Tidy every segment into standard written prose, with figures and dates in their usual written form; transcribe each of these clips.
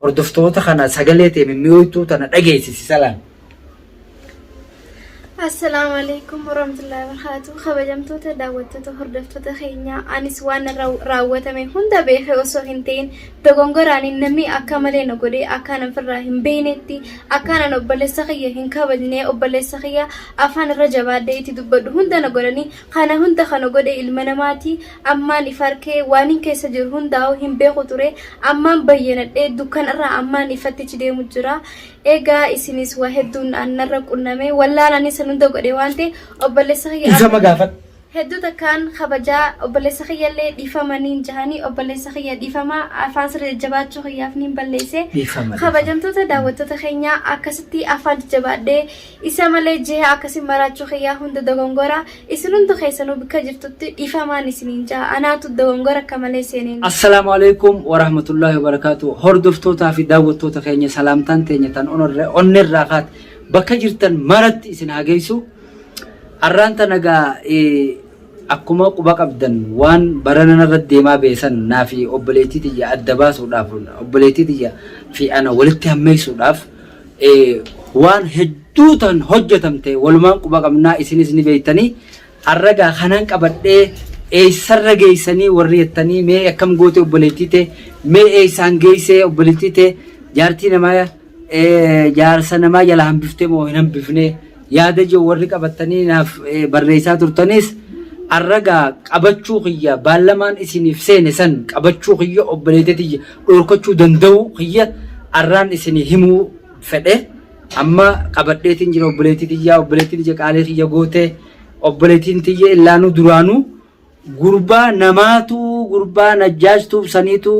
hordoftoota kana sagalee ta'e mimmi'ooytuu tana dhageessisi salaan. السلام عليكم ورحمة الله وبركاته خبجمتوتا دعوتوتا هردفتوتا خينيا أنيس وانا راوتا من هندا بيخي وسو هنتين دغونغراني نمي أكاملي نقودي أكانا فراهم بينتي أكانا نقبل سخيا هنكابجني قبل سخيا أفان رجبا ديتي دبادو هندا نقودني خانا هندا خانو قودي المناماتي أما نفاركي وانين كيسا جر هنداو هم بيخو توري أما بيّنت دوكان أرى أما نفتش دي مجرى إيغا إسينيس واحدون أن نرق أنامي ولا ناني سنوندو قدي وانتي أبليس خيا إذا ما قافت هدو تكان خبجا أبليس خيا اللي ديفاما نينجهاني أبليس خيا ديفاما أفان سر جبات شو خيا فنين بليسي خبجم توتا داوتو تخينيا أكستي أفان جبات دي إساما لي جيه أكسي مرات شو خيا هند دغونغورا إسنون تخيسنو بكا جرتو ديفاما نسنينجا أنا تو دغونغورا كمالي سينين السلام عليكم ورحمة الله وبركاته هردفتوتا في داوتو تخينيا سلامتان تينيتان أونر راقات بكا جرتان مرات إسن هاقيسو أرانتا نغا akkuma quba qabdan waan barana irratti deemaa beesan naafi obboleetii tiyya adda baasuudhaaf obboleetii tiyya fi ana walitti hammeessuudhaaf waan hedduutan hojjetamte walumaan quba qabnaa isinis ni beeytanii arragaa kanaan qabadhee eessarra geessanii warri yettanii mee akkam goote obboleetii te mee eessaan geessee obboleetii te jaartii namaa jaarsa namaa jala hambiftee moo hin hambifne yaada jiru warri qabatanii naaf barreessaa turtanis arragaa qabachuu kiyya baalamaan isiniif seene san qabachuu kiyya obboleetii dhorkachuu danda'u kiyya arraan isinii himuu fedhe amma qabadheetiin jira obboleetii tiyya qaalee kiyya goote obboleetiin tiyya illaanuu duraanuu gurbaa namaatu gurbaa najjaajtuuf saniitu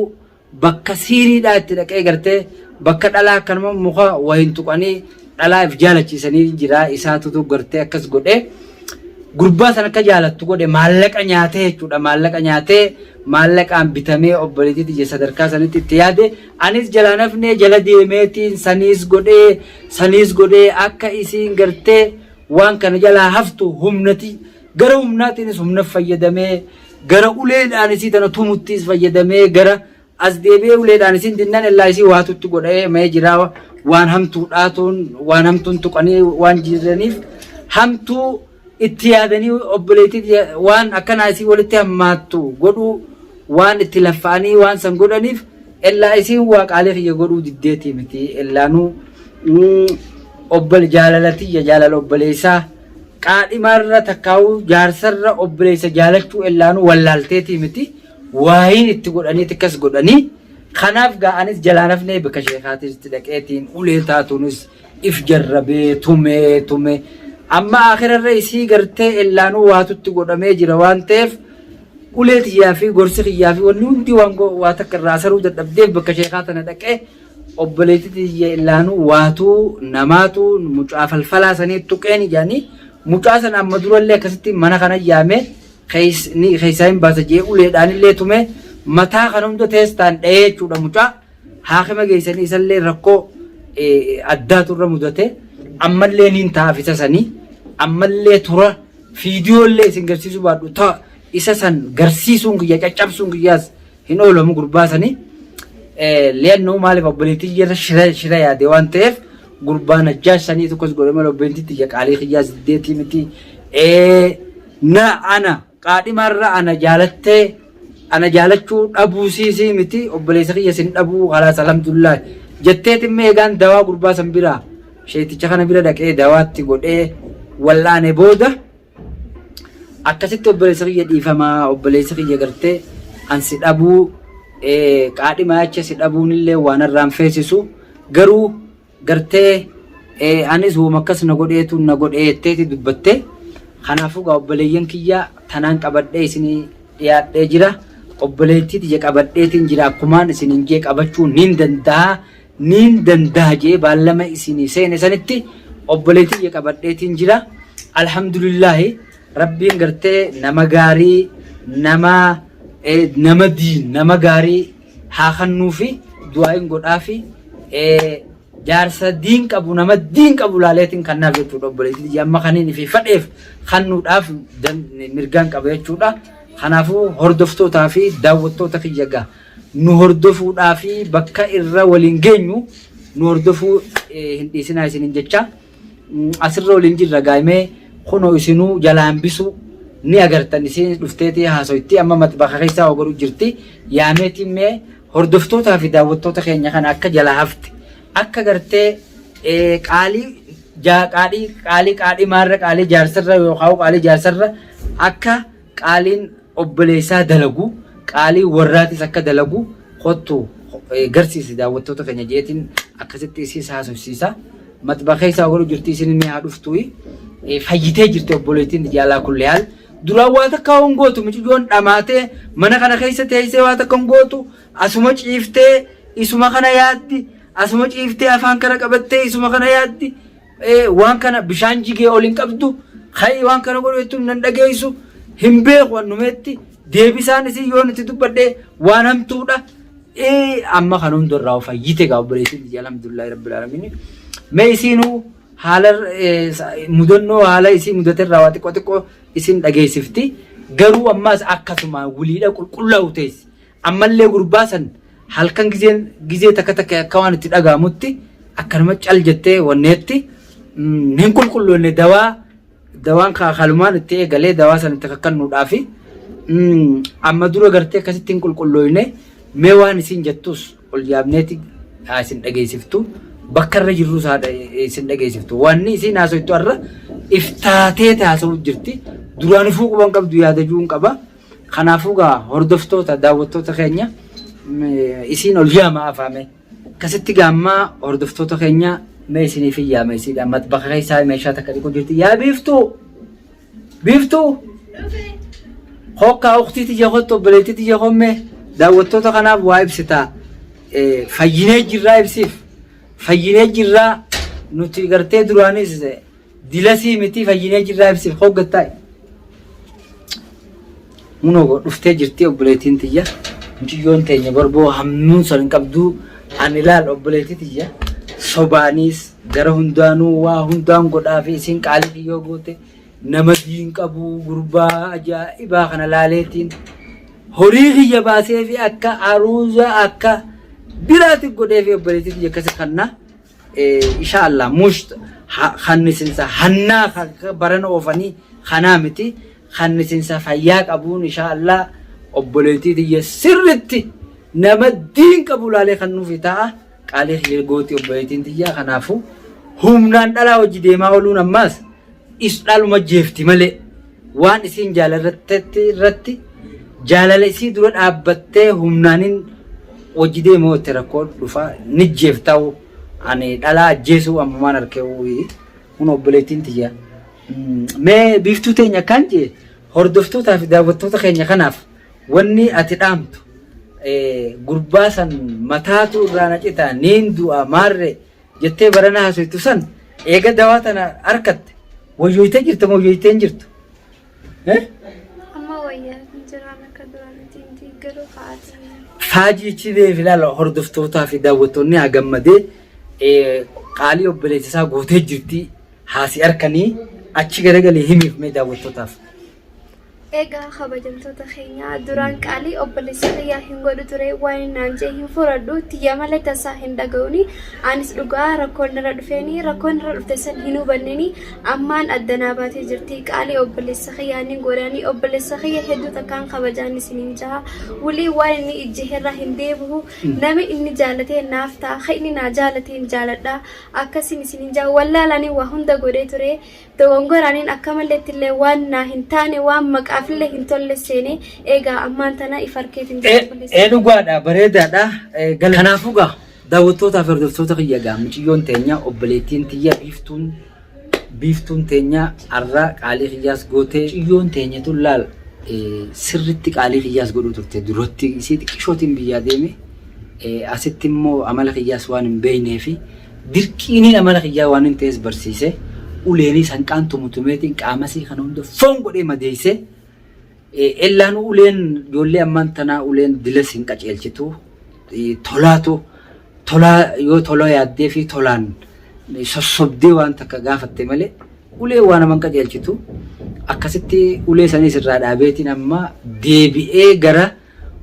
bakka siiriidhaa itti dhaqee gartee bakka dhalaa akkanuma muka wahin tuqanii dhalaaf jaalachiisanii jira isaatutu gartee akkas godhee gurbaa sana akka jaalattu godhe maallaqa nyaatee jechuudha maallaqa nyaatee maallaqaan bitamee obboleetii tiyya sadarkaa sanitti itti yaade anis jala nafnee jala deemeetiin saniis godhee akka isiin gartee waan kana jalaa haftu humnati gara humnaatiinis humna fayyadamee gara uleedhaan isii tana tumuttiis fayyadamee gara as deebi'ee uleedhaan isiin dinnan illaa isii waatutti godhee mee jiraa waan hamtuun tuqanii waan jiraniif hamtuu itti yaadanii obboleetii waan akkanaa isii walitti hammaattu godhuu waan itti laffa'anii waan san godhaniif illaa isiin waaqaalee kiyya godhuu diddeetii miti illaanuu jaalala obboleessaa qaadhimarra takkaa'uu jaarsarra obboleessa jaalachuu illaanuu wallaalteetii miti waayin itti godhanii tikkas godhanii kanaaf ga'anis jalaanafnee bakka sheekaatiitti dhaqeetiin ulee taatuunis if jarrabee tume amma akhirarra isii gartee illaanuu waatutti godhamee jira waan ta'eef ulee tiyyaa fi gorsi kiyyaa fi wanni hundi waa takka irraa saruu dadhabdeef bakka sheekaa tana dhaqee obboleetii tiyya illaanuu waatuu namaatu mucaa falfalaa sanii tuqeen ijaanii mucaa sana amma durallee akkasitti mana kana yaamee keessaa hin baasa jee uleedhaan illee tume mataa kana hunda teessaan dha'ee jechuudha mucaa haakima geessanii isallee rakkoo addaatu irra mudate ammallee niin taafisa sanii ammallee tura fiidiyoollee isin garsiisuu baadhu ta'a isa san garsiisuun kiyya caccabsuun kiyyaas hin oolamu gurbaa sanii leennoo maaliif obboleettii jirra shira yaade waan ta'eef gurbaa najjaash sanii tokkos godhe malee obboleettii tiyya qaalii kiyyaas diddeetii miti ana qaadhimarra ana jaalachuu dhabuu siisii miti obboleessa kiyya sin dhabuu khalaas alhamdulillah jetteetiin meegaan dawaa gurbaa san biraa sheeticha kana bira dhaqee dawaatti godhee wallaane booda akkasitti obboleessa kiyya dhiifamaa obboleessa kiyya gartee ansi dhabuu qaadhimaa acha si dhabuunillee waan irraan feesisu garuu gartee anis hooma akkas na godheetteeti dubbatte kanaafuu obboleeyyan kiyya tanaan qabadhee isinii dhiyaadhee jira obboleettii tiyya qabadheetiin jira akkumaan isiniin jee qabachuu niin danda'a jee baallama isinii seene sanitti obboleettii tiyya qabadheetiin jira alhamdulillahi rabbiin gartee nama gaarii nama gaarii haa kennuufi du'aayin godhaafi jaarsa diin qabu nama diin qabu laaleetiin kannaaf jechuudha obboleettii tiyya amma kaniin fi fadheef kannuudhaaf mirgaan qaba jechuudha kanaafuu hordoftootaa fi daawwattoota kiyya nu hordofuudhaa fi bakka irra waliin geenyu nu hordofuu hin dhiisinaa isinin jecha asirra waliin jirra gaa'imee kunoo isinuu jalaan bisu ni agartan isin dhufteetii haasoitti amma matbaqa keessaa ogoru jirti yaameetiin mee hordoftootaa fi daawwattoota keenya kana akka jala hafti akka gartee qaalii maarra qaalii jaarsarra yookaan qaalii jaarsarra akka qaaliin obboleessaa dalagu qaalii warraatis akka dalagu kottu garsiisi daawwattoota keenya jeetiin akkasitti isiis haasofsiisa matbaqa keessaa ogoru jirti isin mee haa dhuftuyi fayyitee jirti obboleettiin jaalaa kullee haal duraan waa takka hongootu miciyyoon dhamaatee mana kana keessa teessee waa takka hongootu asuma ciiftee isuma kana yaaddi asuma ciiftee afaan kana qabattee isuma kana yaaddi waan kana bishaan jigee ol hin qabdu kai waan kana godhetu nan dhageessu hin beeku numetti deebisaan isii yoo nuti dubbadhee waan hamtuudha amma kan hundarraa fayyite gaa obboleettiin alhamdulillahi rabbil alamin mee isiinuu haala mudannoo haala isii mudaterraa waa xiqqoo isin dhageessifti garuu ammaas akkasuma wiliidha qulqullaa'u teessi ammallee gurbaasan halkan gizee takka akka waan itti dhagaamutti akkanuma cal jettee wanneetti hin qulqulloonne dawaan kaalumaan itti eegalee dawaa san itti kakkannuudhaafi amma dura gartee akkasitti hin qulqullooyne mee waan isin jettus ol yaabneeti isin dhageessiftu bakka irra jirru isin dhageessiftu wanni isin haasoftu irra iftaatee taasisuuf jirti duraanifuu quban qabdu yaadachuu hin qaba kanaafuu gaa hordoftoota daawwattoota keenya isin ol yaama afaame akkasitti gaammaa hordoftoota keenya mee isiniif yaama isidha matbaqa keessaa meeshaa takka dhiquu jirti yaa biiftuu hokkaa ukhtiiti jeqotto obboleettiiti jeqomme daawwattoota kanaaf waa ibsitaa fayyinee jirraa ibsiif fayyinee jirraa nuti gartee duraanis dilasii miti fayyinee jirraa ibsiif hoggattaay munoo dhuftee jirti obboleettiin tiyya muciyyoon teenya borboo hamnuun san hin qabdu ani laal obboleettii tiyya sobaanis gara hundaanuu waa hundaan godhaa fi isin qaalii kiyyoo goote nama diin qabu gurbaa ajaa'ibaa kana laaleetiin horii kiyya baasee fi akka aruuza akka biraati godhee fi obboleettii tiyya akkasi kanna inshaallah mush hannisinsa hannaa barana oofanii kanaa miti hannisinsa fayyaa qabuun inshaallah obboleettii tiyya sirritti nama diin qabu laalee kan nuuf ta'a qaalii kiyya gooti obboleettiin tiyya kanaafu humnaan dhalaa hojii deemaa ooluun ammaas is dhaluma jeefti malee waan isin irratti jaalala isii dura dhaabbattee humnaanin hojii deemaa itti rakkoo dhufa ni jeeftaa'u ani dhalaa ajjeesuu ammumaan harkee kun obboleettiin tiyya mee biiftuu teenya kan jee hordoftootaa fi daawwattoota keenya kanaaf wanni ati dhaamtu gurbaa san mataatu irraa nacitaa niin du'a maarre jettee barana haasoftu san eega dawaa tana harkatte wayyooytee jirta moo wayyooytee hin jirtu? Amma wayyaa jiraan akka duraanitti garuu haati. Faajichi ilaala hordoftootaa fi daawwattoonni haa gammadee qaalii obboleessisaa gootee jirti haasi harkanii achi garagalee himiif mee daawwattootaaf. Egaa kabajamtoota keenya duraan qaalii obboleessa kiyyaa hin godhu ture waan naan jee hin furadhu tiyya malee tasaa hin dhaga'uuni anis dhugaa rakkoon irra dhufeeni rakkoon irra dhufte san hin hubanneni ammaan addanaa baatee jirti qaalii obboleessa kiyyaa ni godhanii obboleessa kiyya hedduu takkaan kabajaan isiniin jaha wulii waan inni ijjeherra hin deebi'u nami inni jaalatee naaf ta'a inni naa jaalatee hin jaaladha akkasin isiniin jaha wallaalanii waa hunda godhee ture dogongoraanin akka malleettillee waan naa hin taane waan maqaa afillee hin tolle seene egaa ammaan tana ifarkeet hin jaallattu dhugaadha bareedaadha kanaafuu gaa daawwattootaa fi hordoftoota kiyya gaa muciyyoon teenya obboleettiin tiyya biiftuun teenya arraa qaalii kiyyaas gootee muciyyoon teenya tun laal sirritti qaalii kiyyaas godhuu turte duratti isii xiqqishootiin biyyaa deeme asitti immoo amala kiyyaas waan hin beeknee fi dirqiiniin amala kiyyaa waan hin ta'es barsiise uleenii sanqaan tumutumeetiin qaamasii kana hunda foon godhee madeesse ellaan uleen ijoollee ammaan tanaa uleen dilas hin qaceelchitu tolaa yoo tolaa yaaddee fi tolaan sossobdee waan takka gaafatte malee ulee waan naman qaceelchitu akkasitti ulee sanis irraa dhaabeetiin amma deebi'ee gara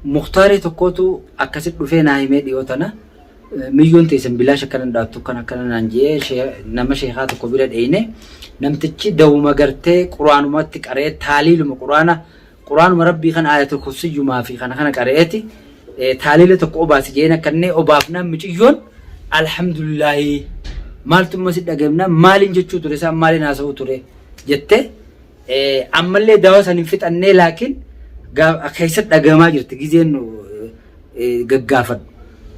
مختاري تكوتو أكسد رفينا هيمي ديوتنا مليون تيسن بلا شكرا داتو كان نانجي نما شيخات كبيرة إينه نمتشي دوما قرتي قرآن ماتك قرأت تعليل قرآن مربي خان آية الكرسي ما في خان قرأتي تعليل تقو باس جينا كني أبافنا مجيون الحمد لله مالتم مسجد أجمنا مالين جتشو تري سام مالين هاسو تري جتة عملي دواس هنفت أني لكن خيست أجمع جرت جزين جافد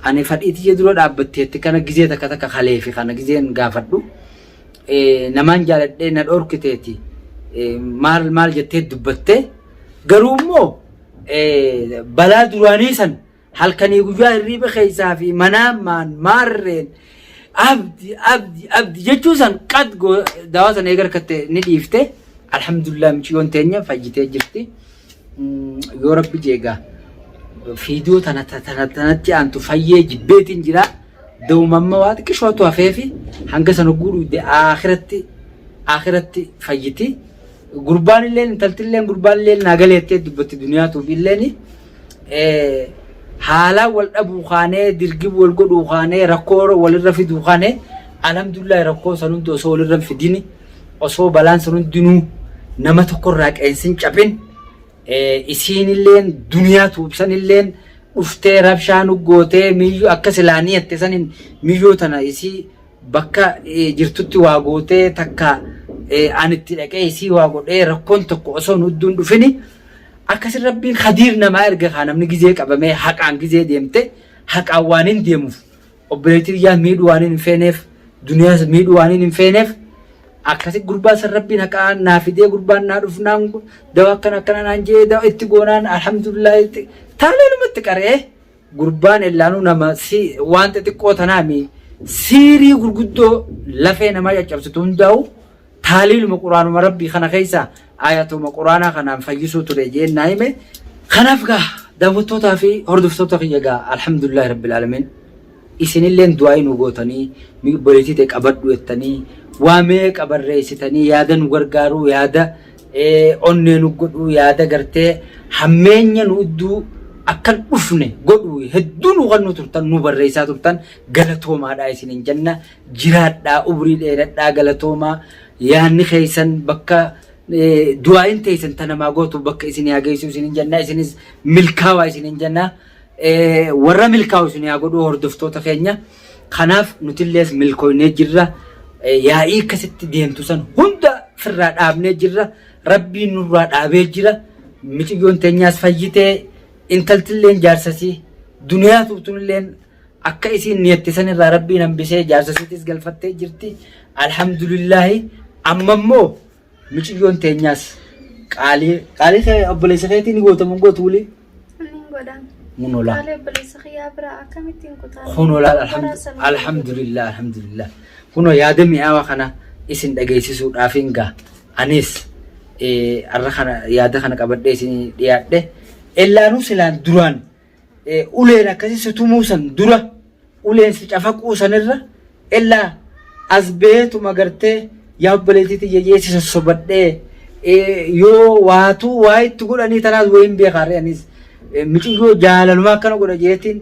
أنا فريتي جدول أبتة كنا جزية تكتك خليفي خنا جزين جافدو نمان جالت ندور كتيتي مال جتة دبته قرومو بلا دوانيسن هل كان يقول الريب خيسا في منام مارين أبدي جتوسن قد دواس نيجر كت نديفته الحمد لله مشيون تانية فجيتة جرتي يورب بيجا فيديو تنتي أنتو فيج بيت إنجلا دوما مواد كشوا توافي هنقص نقول دي آخرتي فجيتي قربان الليل تلت الليل قربان الليل ناقليتي دبت الدنيا توبيلني حالا والأبو خانة درجب والقدو خانة ركور والرفيد خانة الحمد لله ركور سنون دوسول الرفيديني أصو بالان سنون دنو نما تقول راك إنسان شابين إسين اللين دنيا توبسن اللين أفتى ربشان وقوته ميجو أكسلانية تسنين ميجو تنا إسي بكا جرتوتي واقوته تكا أنا تلاقي إسي واقوته ركون تكو أصو ندون دفني أكسر ربين خديرنا ما يرجع خانم نجزيك أبا ما حق عن جزية ديمته حق أوانين ديموف أبريتي يا ميد وانين فينف دنيا ميد وانين فينف أكسر قربان سر ربين حق عن نافدي قربان نعرف نام دوا كنا نانجي دوا اتقونان الحمد لله تالي لما تكره قربان اللانو نما سي وانت تقوى نامي سيري قرقدو لفين ما يجبستون داو تالي لما قرآن مربي خنا خيسا آياتو مقرانا خنا فيسو تريجين نايمة خنا فقه داوتوتا في هردفتوتا خيجا الحمد لله رب العالمين إسن اللين دعاين وقوتني مي بوليتيك أبدو التاني واميك أبر رئيستاني يادا نغرغارو يادا أني نقودو يادا غرتي حمين نودو أكل أفني قدو هدون وغنو ترتان نوبر رئيسا ترتان غلطوما دا إسن جنة جرات دا أبري دا غلطوما يعني خيسان بكا دعاين تيسن تنما قوتو بكا إسن ياغيسو إسن جنة إسن ملكاوا إسن جنة ورا ملكاو إسن ياغودو هردفتو تخينيا خناف نتليس ملكو نجرة يا إيكست ديمتوسن هندا فراد آبني جرة ربي نوراد آبي جرة ميتيون تنياس فايته انتلتلين جارسسي دنيا توتنلين أكا إسين نيتسن الرا ربي نمبسي جارسسي تسقل فتة جرتي الحمد لله أممو ميتيون تنياس قالي خي أبلي سخيتي نقوتو من قوتولي منولا قالي أبلي سخيا برا أكامتين قطان خنولا الحمد لله كنو يادمي أوا خنا إسن دقيسي سود أفينغا أنيس أرخنا يادا خنا كبردي إسن دياده إلا نوسلان دران أولينا كسي ستموسن درا أولين سجافك أوسنرا إلا أزبيت ومغرتي يابلتي تيجيسي سبده يو واتو وايت تقول أني تناز وين بيخاري أنيس ميتيجو جالل ما كانوا قد جيتين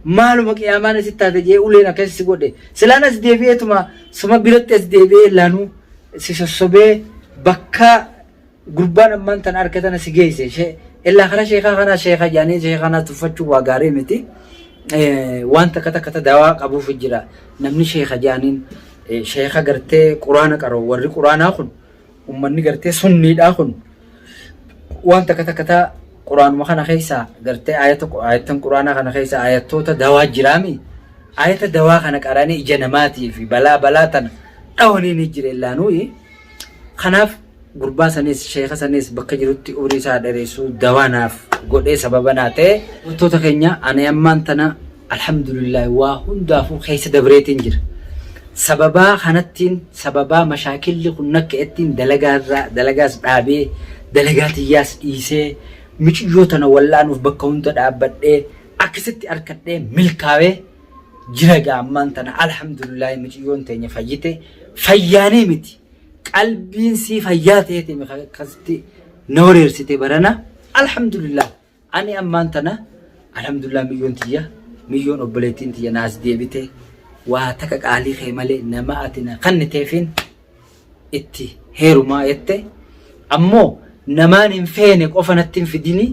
مالو مك يامانة ستة أولينا كسي سقوده سلانا سديبيه تما سما بيرت سديبيه لانو سيسوبه بكا قربان من تناركتنا سجيسه شيء إلا خنا شيخا جاني شيخنا تفتشوا وقاري متي وانت كتا دواء أبو فجرا نمني شيخا جانين شيخا قرتي قرآن قرأ وري قرآن آخن ومني قرتي سني آخن وانت كتا قرآن ما خنا خيسا قرتي آية قرآن خنا خيسا آية توتا دواء جرامي آية دواء خنا قراني جنماتي في بلا تن أوني نجري لانوي خناف قربان سنيس شيخ سنيس بكجرتي أوريسا دريسو دواناف قولي سببناته توتا خينيا أنا يمان تنا الحمد لله وهندافو خيس دبريتين جر سببا خنتين سببا مشاكل لخنك اتين دلقاس بابي دلقات ياس إيسي ميشيوتنا واللانوف بكونتا دابده أكستي أركده ملكاوي جرقا أمان تنا الحمد لله ميشيون تيني فايته فياني متي قلبين سي فياتي مخاستي نوريرسيتي برنا الحمد لله أنا أمانتنا alhamdulillah milyoon obboleettiin tiyya naas deebite waa taka qaalii kee malee nama atina kanniteefin itti heerumaa jette ammoo namaan hin feene qofa natti hin fidini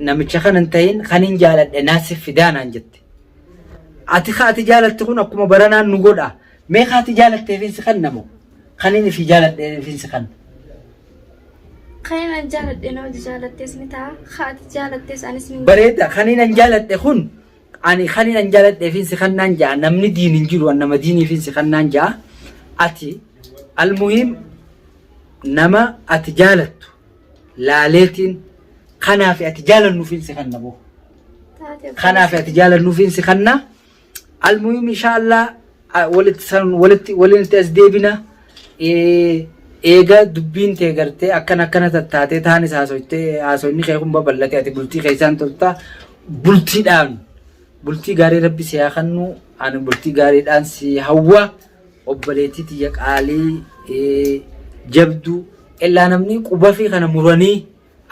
namicha kanan ta'in kanin jaaladhe naasif fidaanaan jette ati jaalatte kun akkuma baranaan nu godha mee ati jaalatteefin si kan namo kanin fi jaaladheefin si kan خلينا نجالد إنه جالد اسمتها خات جالد أنا اسمي بريدة خلينا نجالد خن أنا خلينا نجالد فين سخنا نجا نمني دين نجيل وأنا مديني فين سخنا نجا أتي المهم نما أتجالد لا ليتين خنا في أتجالد نو فين سخنا بو خنا في أتجالد نو فين سخنا المهم إن شاء الله ولد تزديبنا eega dubbiin tee gartee akkana tattaatee taanis haasoyni kee kun babal'ate ati bultii keessaan tolta bultii gaarii rabbi si haa kennu ani bultii gaariidhaan si hawwa obboleettii tiyya qaalii jabdu illaa namni quba fi kana muranii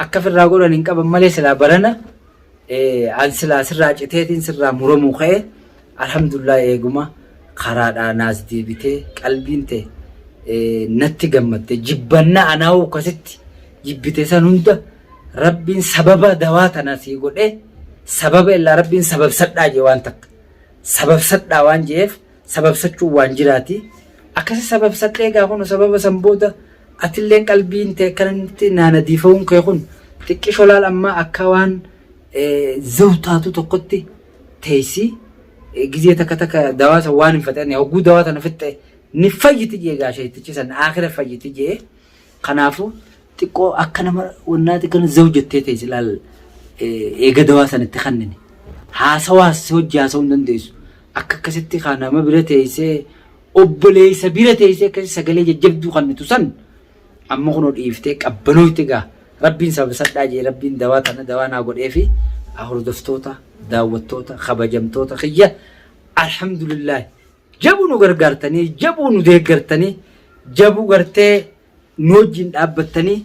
akka firraa godhan hin qaban malee silaa barana an silaa sirraa citeetiin sirraa muramuu ka'e alhamdulillah eeguma karaadhaa naas deebitee qalbiin tee natti gammadde jibbanna anaawu akkasitti jibbite san hunda rabbiin sababa dawaa tana sii godhe sababa illaa rabbiin sababsadhaa jee waan takka sababsadhaa waan jeef sababsachuu waan jiraati akkasi sababsadhee gaa kun sababa san booda atilleen qalbiin tee kanatti naanadiifa'uun kee kun xiqqi sholaal ammaa akka waan zawtaatu tokkotti teessi gizee takka dawaa san waan hin fixanne hogguu dawaa tana fixxe ni fayyiti jee gaasheetichi san aakhira fayyiti jee kanaafu xiqqoo akka nama wannaati kana zawjattee teessi ilaal eega dawaa sanitti kannine haasawaas hojii haasa'uu hin dandeessu akka akkasitti kaa nama bira teessee obboleessa bira teessee akkasi sagalee jajjabduu kannitu san amma kunoo dhiiftee qabbanooyti gaa rabbiin sababsadhaa jee rabbiin dawaa tana dawaa naa godhee fi hordoftoota daawwattoota kabajamtoota kiyya alhamdulillah jabuu nu gargaartanii jabuu nu deeggartanii jabuu gartee nu wajjin dhaabbattanii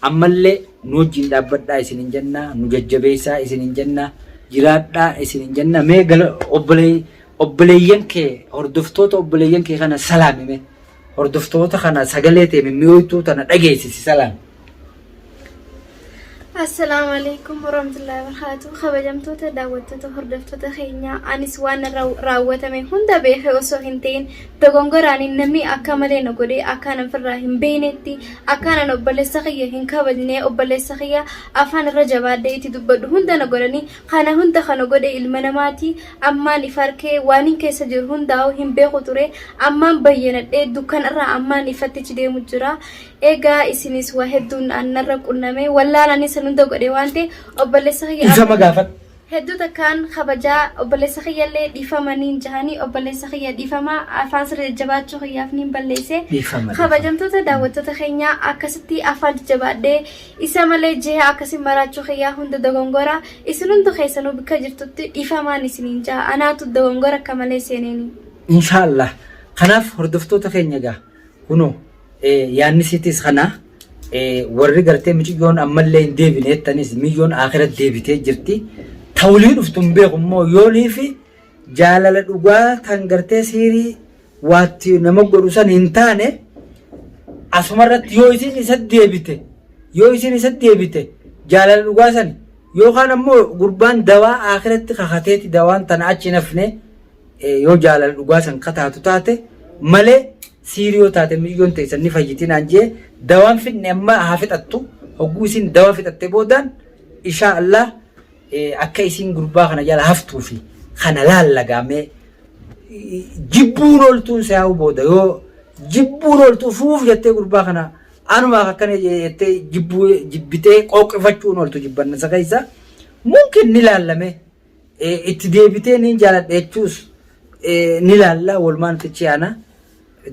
ammallee nu wajjin dhaabbadhaa isinin jennaa nu jajjabeessaa isinin jennaa jiraadhaa isinin jennaa mee gala obboleeyyan kee hordoftoota obboleeyyan kee kana salaamime hordoftoota kana sagalee tee mi'ooytuu tana dhageessisi salaam السلام عليكم ورحمة الله وبركاته خبجمتوتا داوتوتا هردفتوتا خينيا أنيس وانا راوتا من هندا بيخي وصوهنتين تغنغراني نمي أكاملي نقودي أكانا فراهم بينتي أكانا نبالي سخيا هنكا بدني أبالي سخيا أفان رجبا ديتي دبادو هندا نقودني خانا هندا خانقودي المناماتي أمان إفاركي وانين كي سجر هنداو هم بيخو توري أمان بيانت دوكان أرى أمان إفتش دي مجرى إيغا إسينيس واحدون أن نرق أنامي ولا لاني سنوندو قدي وانتي أباليسا خيا إذا ما قافت هدو تكان خبجا أباليسا خيا اللي ديفاما نينجهاني أباليسا خيا ديفاما أفانسر جباتشو خيا فنين باليسي خبجمتو تداوتو تخينيا أكستي أفال جبات دي إساما لي جيه أكسي مراتشو خيا هند دوغنغورا إسنوندو خيسانو بكا جرتو ديفاما نسنينجا أنا تو دوغنغورا كمالي سينيني إن شاء الله خناف هردفتو تخينيا جا هنو yaanni sitis kana warri gartee mijiyoon ammallee hin deebineettanis milyoon akhirat deebitee jirti tawliin dhuftun beekummoo yoonii fi jaalala dhugaa tan gartee siirii waatti nama godhu san hin taane asumarratti yoo isin isa deebite jaalala dhugaa san yookaan ammoo gurbaan dawaa akhiratti kakateeti dawaan tana achi nafne yoo jaalala dhugaa san kataatu taate malee سيريو تاتي مليون تيسن نفاجتين عنجي دوام في النعمة هافتتو هقوسين دوام في التبودان إن شاء الله أكايسين قربا خنا جالا هفتو في خنا لا لقامي جبون ولتون سياو بودا يو جبون ولتو فوف جتة قربا خنا أنا ما كان جتة جبتة قوق فتشون ولتو جبان نسقيسا ممكن نلالمه اتديبتين نجالت اتشوس نلالا والمان تشيانا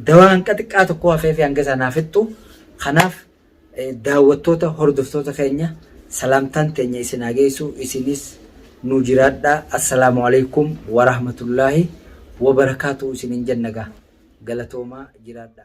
دوان كتك كوا في أنجزا نافتو خناف daawwattoota hordoftoota keenya salaamtaan teenya isin hageessu isinis nu jiraadha. Assalaamu alaykum wa rahmatullahi wa barakaatuhu isinin jennaga galatoomaa jiraadha.